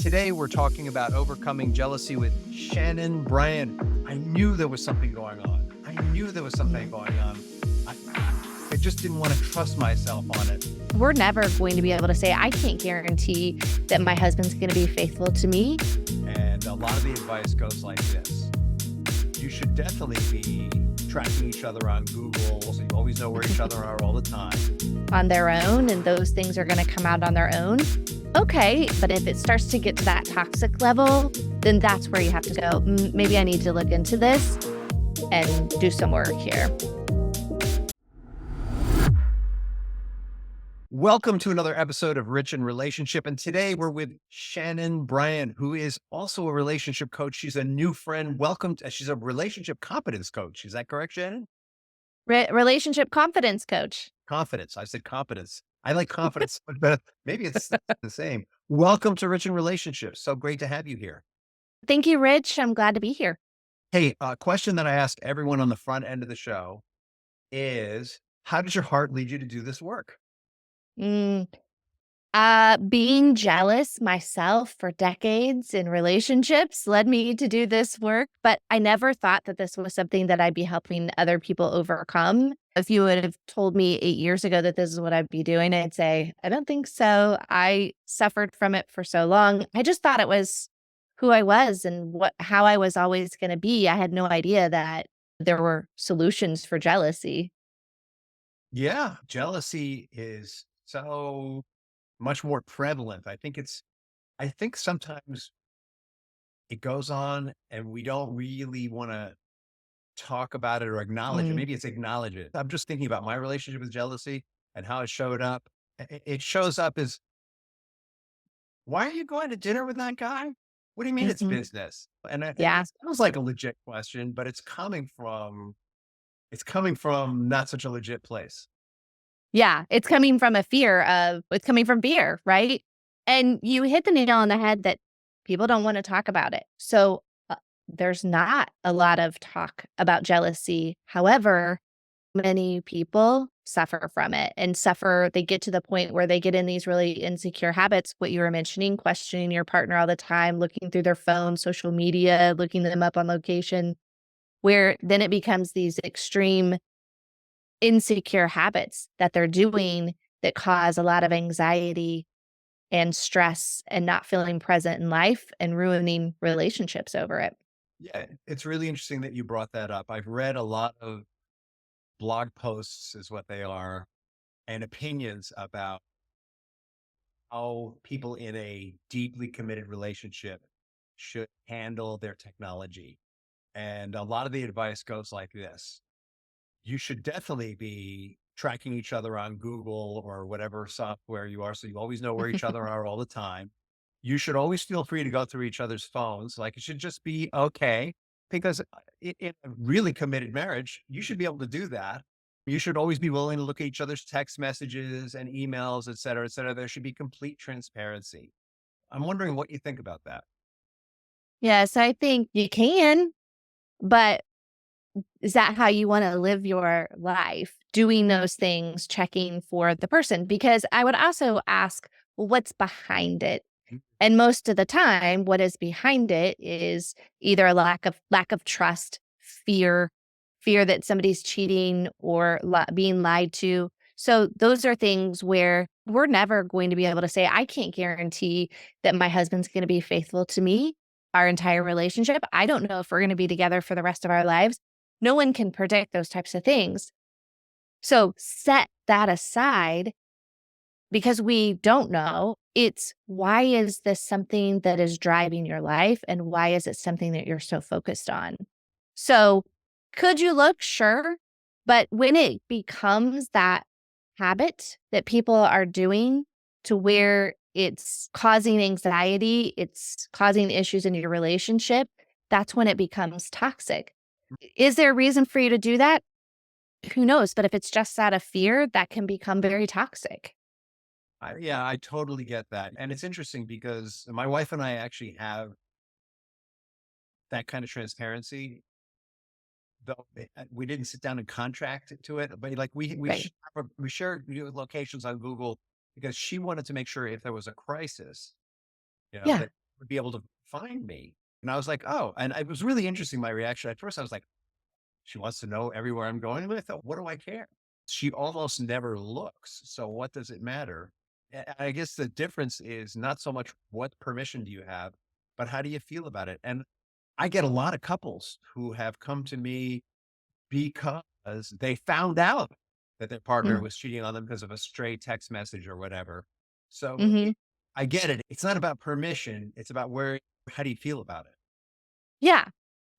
Today, we're talking about overcoming jealousy with Shannen Bryant. I knew there was something going on. I, I just didn't want to trust myself on it. We're never going to be able to say, I can't guarantee that my husband's going to be faithful to me. And a lot of the advice goes like this. You should definitely be tracking each other on Google so you always know where each other are all the time. On their own, and those things are going to come out on their own. Okay, but if it starts to get to that toxic level, then that's where you have to go, maybe I need to look into this and do some work here. Welcome to another episode of Rich in Relationship. And today we're with Shannen Bryant, who is also a relationship coach. She's a new friend. She's a relationship competence coach. Is that correct, Shannon? Relationship confidence coach. Confidence. I said competence. I like confidence, but maybe it's the same. Welcome to Rich in Relationships. So great to have you here. Thank you, Rich. I'm glad to be here. Hey, a question that I ask everyone on the front end of the show is, how does your heart lead you to do this work? Being jealous myself for decades in relationships led me to do this work, but I never thought that this was something that I'd be helping other people overcome. If you would have told me 8 years ago that this is what I'd be doing, I'd say, I don't think so. I suffered from it for so long. I just thought it was who I was and how I was always going to be. I had no idea that there were solutions for jealousy. Yeah, jealousy is so much more prevalent. I think sometimes it goes on and we don't really want to talk about it or acknowledge it. Mm, Maybe it's acknowledge it. I'm just thinking about my relationship with jealousy and how it showed up. It shows up as, why are you going to dinner with that guy? What do you mean it's mhm. business? And Yeah. it sounds like a legit question, but it's coming from not such a legit place. Yeah, it's coming from it's coming from fear, right? And you hit the nail on the head that people don't wanna talk about it. So, there's not a lot of talk about jealousy. However, many people suffer from it and they get to the point where they get in these really insecure habits, what you were mentioning, questioning your partner all the time, looking through their phone, social media, looking them up on location, where then it becomes these extreme insecure habits that they're doing that cause a lot of anxiety and stress and not feeling present in life and ruining relationships over it. Yeah, it's really interesting that you brought that up. I've read a lot of blog posts, is what they are, and opinions about how people in a deeply committed relationship should handle their technology. And a lot of the advice goes like this. You should definitely be tracking each other on Google or whatever software you are, so you always know where each other are all the time. You should always feel free to go through each other's phones. Like, it should just be okay, because in a really committed marriage, you should be able to do that. You should always be willing to look at each other's text messages and emails, et cetera, et cetera. There should be complete transparency. I'm wondering what you think about that. Yes, I think you can, but is that how you want to live your life? Doing those things, checking for the person? Because I would also ask, well, what's behind it? And most of the time, what is behind it is either a lack of trust, fear that somebody's cheating or being lied to. So those are things where we're never going to be able to say, I can't guarantee that my husband's going to be faithful to me our entire relationship. I don't know if we're going to be together for the rest of our lives. No one can predict those types of things. So set that aside because we don't know. It's why is this something that is driving your life? And why is it something that you're so focused on? So, could you look? Sure. But when it becomes that habit that people are doing to where it's causing anxiety, it's causing issues in your relationship, that's when it becomes toxic. Is there a reason for you to do that? Who knows? But if it's just out of fear, that can become very toxic. Yeah, I totally get that. And it's interesting because my wife and I actually have that kind of transparency, though we didn't sit down and contract to it, but like Right. we shared locations on Google because she wanted to make sure if there was a crisis, Yeah. that would be able to find me. And I was like, oh, and it was really interesting. My reaction at first, I was like, she wants to know everywhere I'm going with. What do I care? She almost never looks. So what does it matter? I guess the difference is not so much what permission do you have, but how do you feel about it? And I get a lot of couples who have come to me because they found out that their partner Mm, was cheating on them because of a stray text message or whatever. So mhm. I get it. It's not about permission. It's about how do you feel about it? Yeah.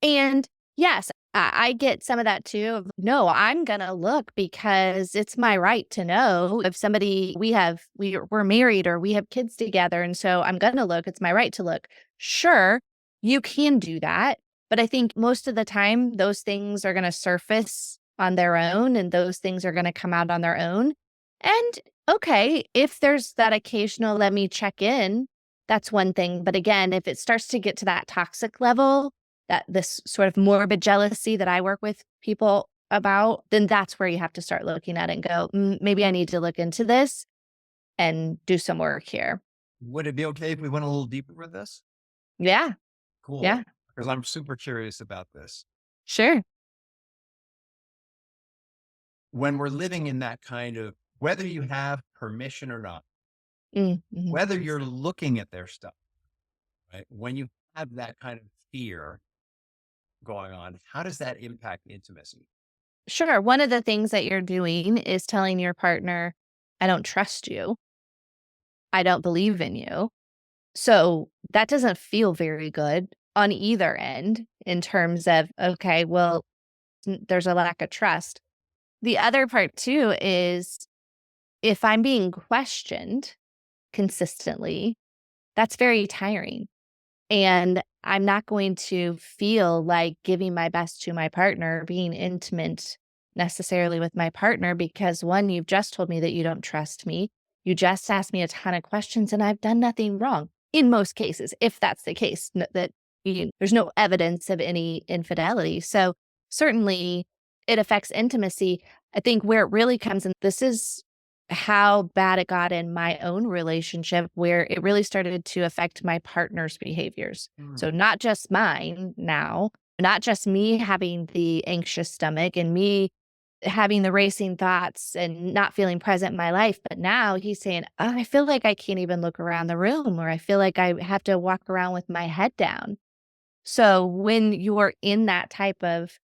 And yes, I get some of that too. No, I'm gonna look because it's my right to know if somebody we're married or we have kids together, and so I'm gonna look. It's my right to look. Sure, you can do that, but I think most of the time those things are gonna surface on their own, and those things are gonna come out on their own. And okay, if there's that occasional let me check in, that's one thing. But again, if it starts to get to that toxic level, that this sort of morbid jealousy that I work with people about, then that's where you have to start looking at it and go, maybe I need to look into this and do some work here. Would it be okay if we went a little deeper with this? Yeah. Cool. Yeah. Because I'm super curious about this. Sure. When we're living in that kind of, whether you have permission or not, Mm-hmm. whether you're looking at their stuff, right? When you have that kind of fear going on, how does that impact intimacy? Sure. One of the things that you're doing is telling your partner, I don't trust you. I don't believe in you. So that doesn't feel very good on either end in terms of, okay, well, there's a lack of trust. The other part too is if I'm being questioned consistently, that's very tiring. And I'm not going to feel like giving my best to my partner, being intimate necessarily with my partner, because one, you've just told me that you don't trust me. You just asked me a ton of questions and I've done nothing wrong in most cases, if that's the case, that there's no evidence of any infidelity. So certainly it affects intimacy. I think where it really comes in, this is how bad it got in my own relationship, where it really started to affect my partner's behaviors. So, Mm. not just mine now, not just me having the anxious stomach and me having the racing thoughts and not feeling present in my life, but now he's saying, oh, I feel like I can't even look around the room, or I feel like I have to walk around with my head down. So, when you're in that type of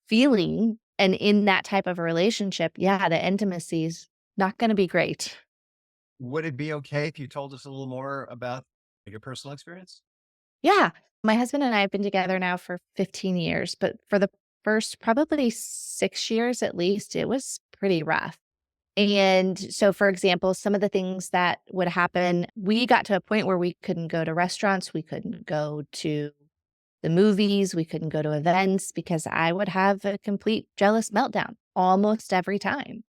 feeling and in that type of a relationship, yeah, the intimacy's not gonna be great. Would it be okay if you told us a little more about your personal experience? Yeah. My husband and I have been together now for 15 years, but for the first probably 6 years at least, it was pretty rough. And so, for example, some of the things that would happen, we got to a point where we couldn't go to restaurants, we couldn't go to the movies, we couldn't go to events because I would have a complete jealous meltdown almost every time.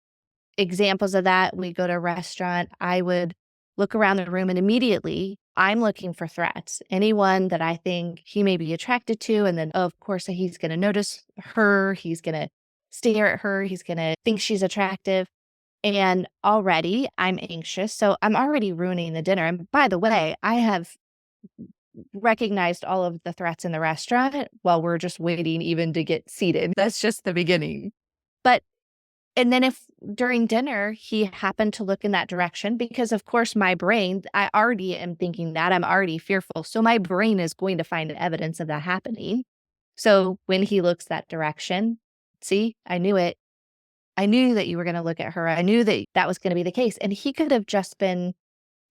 Examples of that, we go to a restaurant, I would look around the room and immediately I'm looking for threats. Anyone that I think he may be attracted to, and then of course he's going to notice her, he's going to stare at her, he's going to think she's attractive. And already I'm anxious. So I'm already ruining the dinner. And by the way, I have recognized all of the threats in the restaurant while we're just waiting even to get seated. That's just the beginning. But and then if during dinner he happened to look in that direction, because of course my brain, I already am thinking that, I'm already fearful. So my brain is going to find evidence of that happening. So when he looks that direction, see, I knew it. I knew that you were going to look at her. I knew that that was going to be the case. And he could have just been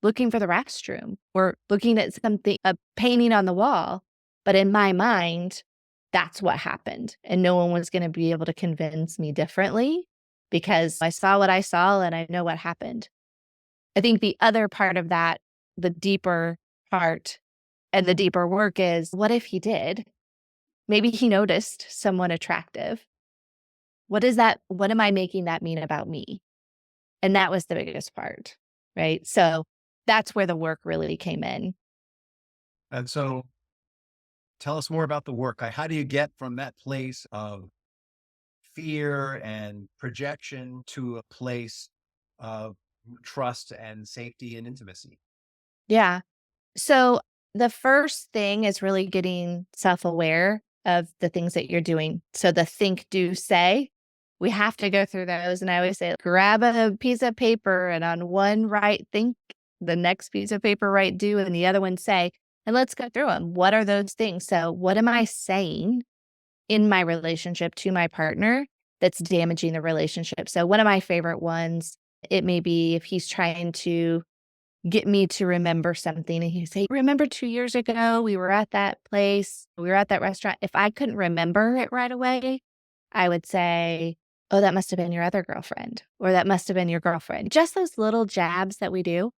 looking for the restroom or looking at something, a painting on the wall. But in my mind, that's what happened. And no one was going to be able to convince me differently because I saw what I saw and I know what happened. I think the other part of that, the deeper part and the deeper work is, what if he did? Maybe he noticed someone attractive. What is that? What am I making that mean about me? And that was the biggest part, right? So that's where the work really came in. And so tell us more about the work. How do you get from that place of fear and projection to a place of trust and safety and intimacy? Yeah. So The first thing is really getting self-aware of the things that you're doing. So the think, do, say, we have to go through those. And I always say, grab a piece of paper and on one write think, the next piece of paper write do, and the other one say, and let's go through them. What are those things? So what am I saying in my relationship to my partner that's damaging the relationship? So one of my favorite ones, it may be if he's trying to get me to remember something and he say, remember 2 years ago, we were at that place, we were at that restaurant. If I couldn't remember it right away, I would say, oh, that must have been your other girlfriend, or that must have been your girlfriend. Just those little jabs that we do.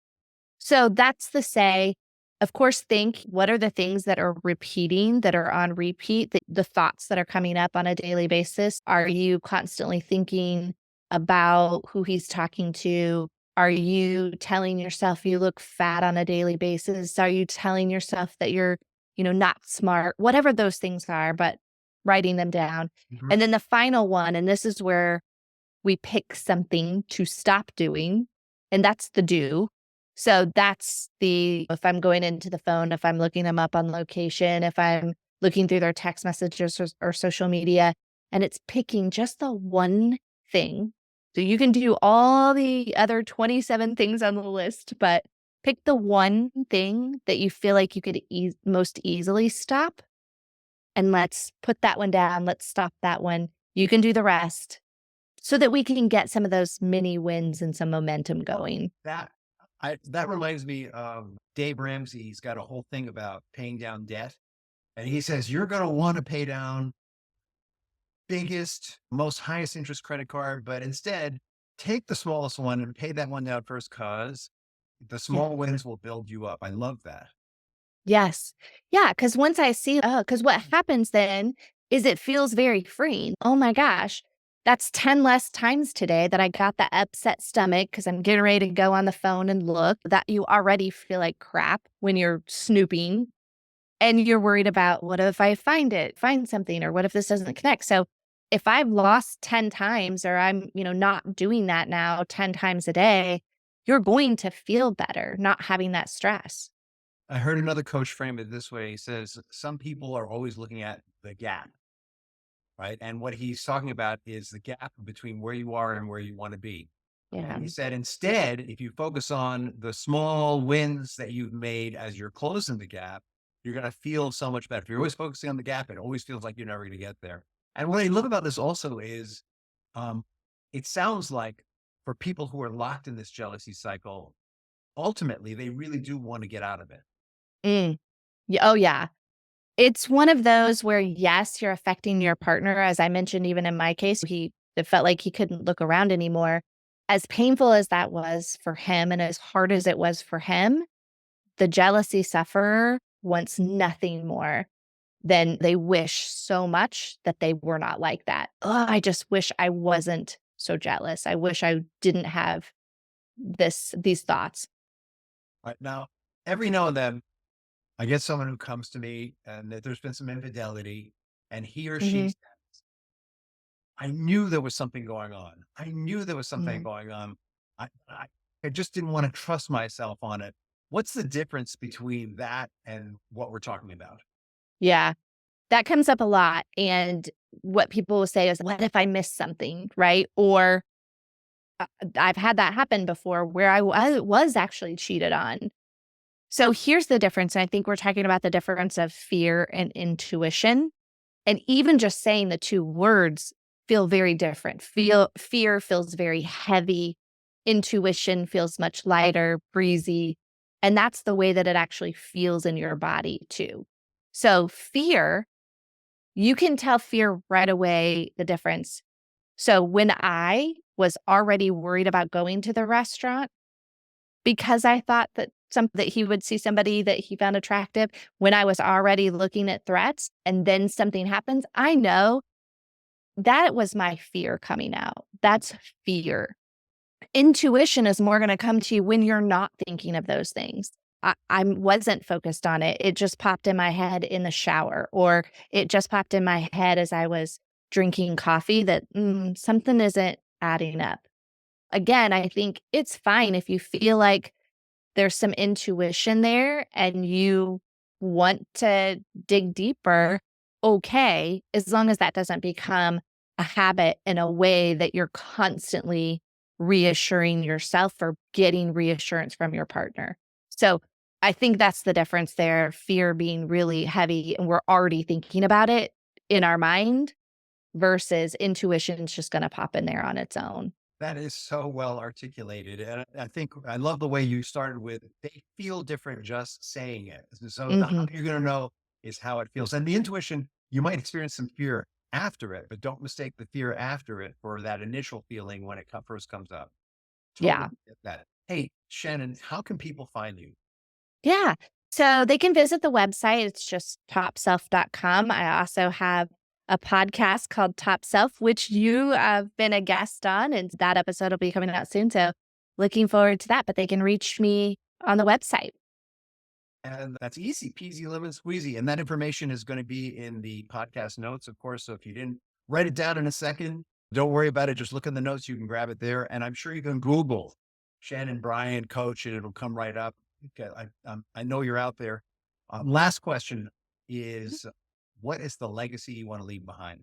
So that's the say. Of course, think what are the things that are repeating, that are on repeat, the thoughts that are coming up on a daily basis. Are you constantly thinking about who he's talking to? Are you telling yourself you look fat on a daily basis? Are you telling yourself that you're, not smart? Whatever those things are, but writing them down. Mhm. And then the final one, and this is where we pick something to stop doing, and that's the do. So that's if I'm going into the phone, if I'm looking them up on location, if I'm looking through their text messages or social media, and it's picking just the one thing. So you can do all the other 27 things on the list, but pick the one thing that you feel like you could most easily stop. And let's put that one down. Let's stop that one. You can do the rest so that we can get some of those mini wins and some momentum going. That that reminds me of Dave Ramsey. He's got a whole thing about paying down debt. And he says, you're going to want to pay down biggest, most highest interest credit card, but instead take the smallest one and pay that one down first because the Yeah. small wins will build you up. I love that. Yes. Yeah, because once I see because what happens then is it feels very freeing. Oh my gosh, that's 10 less times today that I got that upset stomach because I'm getting ready to go on the phone and look, that you already feel like crap when you're snooping and you're worried about, what if I find something, or what if this doesn't connect? So if I've lost 10 times, or I'm, not doing that now 10 times a day, you're going to feel better not having that stress. I heard another coach frame it this way. He says, some people are always looking at the gap, right? And what he's talking about is the gap between where you are and where you want to be. Yeah. And he said, instead, if you focus on the small wins that you've made as you're closing the gap, you're going to feel so much better. If you're always focusing on the gap, it always feels like you're never going to get there. And what I love about this also is um, it sounds like for people who are locked in this jealousy cycle, ultimately, they really do want to get out of it. Mm. Yeah, oh, yeah. It's one of those where, yes, you're affecting your partner. As I mentioned, even in my case, it felt like he couldn't look around anymore. As painful as that was for him and as hard as it was for him, the jealousy sufferer wants nothing more than they wish so much that they were not like that. Oh, I just wish I wasn't so jealous. I wish I didn't have these thoughts. Right now, every now and then, I get someone who comes to me and that there's been some infidelity, and he or she Mhm. says, I knew there was something going on. I knew there was something Mm. going on. I just didn't want to trust myself on it. What's the difference between that and what we're talking about? Yeah. That comes up a lot, and what people will say is, "What if I miss something?" Right? Or, I've had that happen before where I was actually cheated on. So here's the difference, and I think we're talking about the difference of fear and intuition, and even just saying the 2 words feel very different. Fear feels very heavy, intuition feels much lighter, breezy, and that's the way that it actually feels in your body too. So fear, you can tell fear right away the difference. So when I was already worried about going to the restaurant because I thought that he would see somebody that he found attractive, when I was already looking at threats and then something happens, I know that was my fear coming out. That's fear. Intuition is more gonna come to you when you're not thinking of those things. I wasn't focused on it. It just popped in my head in the shower, or it just popped in my head as I was drinking coffee that, something isn't adding up. Again, I think it's fine if you feel like there's some intuition there and you want to dig deeper, okay, as long as that doesn't become a habit in a way that you're constantly reassuring yourself or getting reassurance from your partner. So I think that's the difference there. Fear being really heavy and we're already thinking about it in our mind versus intuition's just going to pop in there on its own. That is so well articulated. And I think I love the way you started with they feel different just saying it. So how Hmm. you're going to know is how it feels. And the intuition, you might experience some fear after it, but don't mistake the fear after it for that initial feeling when it first comes up. Totally Yeah. get that. Hey, Shannon, how can people find you? Yeah. So they can visit the website. It's just topself.com. I also have a podcast called Top Self, which you have been a guest on, and that episode will be coming out soon. So looking forward to that. But they can reach me on the website. And that's easy peasy lemon squeezy. And that information is going to be in the podcast notes, of course. So if you didn't write it down in a second, don't worry about it. Just look in the notes. You can grab it there. And I'm sure you can Google Shannen Bryant coach and it'll come right up. Okay, I know you're out there. Last question is what is the legacy you want to leave behind?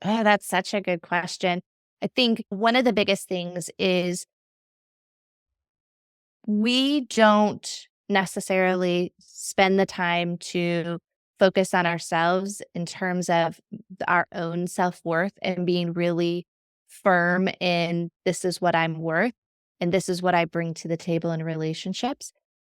Oh, that's such a good question. I think one of the biggest things is we don't necessarily spend the time to focus on ourselves in terms of our own self-worth and being really firm in this is what I'm worth and this is what I bring to the table in relationships.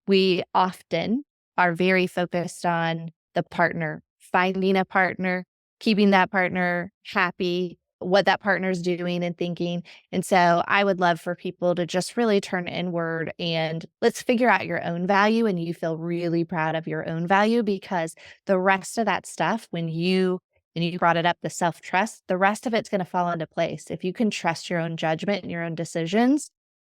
We often are very focused on the partner, finding a partner, keeping that partner happy, what that partner's doing and thinking. And so I would love for people to just really turn inward and let's figure out your own value and you feel really proud of your own value because the rest of that stuff, when you and you brought it up, the self-trust, the rest of it's going to fall into place. If you can trust your own judgment and your own decisions,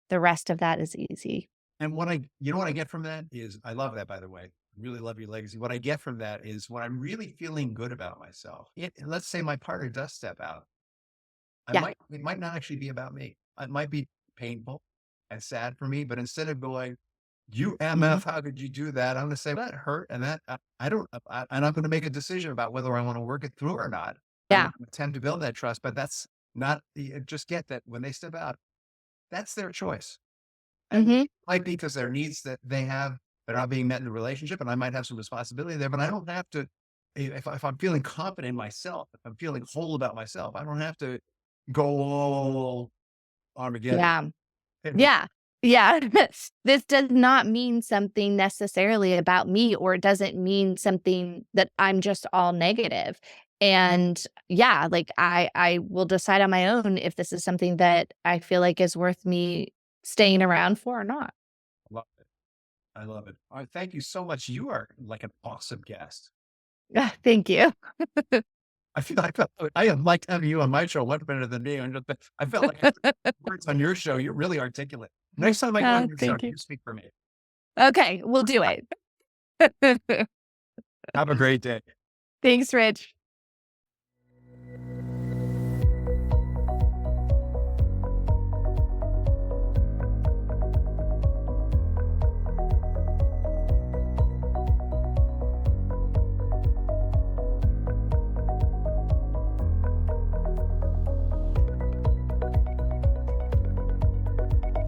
the rest of that is easy. And you know what I get from that is, I love that, by the way. Really love your legacy. What I get from that is when I'm really feeling good about myself, let's say my partner does step out. Yeah. It might not actually be about me. It might be painful and sad for me, but instead of going, you Mhm. MF, how could you do that? I'm going to say that hurt. And that I don't, and I'm going to make a decision about whether I want to work it through or not. I'm Yeah. going to attempt to build that trust, but that's not just get that when they step out, that's their choice. And Mhm. it might be because their needs that they have, they're not being met in the relationship. And I might have some responsibility there, but I don't have to, if I'm feeling confident in myself, if I'm feeling whole about myself, I don't have to go all Armageddon. Yeah. Yeah. Yeah. This does not mean something necessarily about me, or it doesn't mean something that I'm just all negative. And yeah, like I will decide on my own if this is something that I feel like is worth me staying around for or not. Love it. I love it. All right. Thank you so much. You are like an awesome guest. Thank you. I am like having you on my show much better than me. I felt like words on your show. You're really articulate. Next time I go on your show, Thank you. you speak for me. Okay, we'll do it. Have a great day. Thanks, Rich.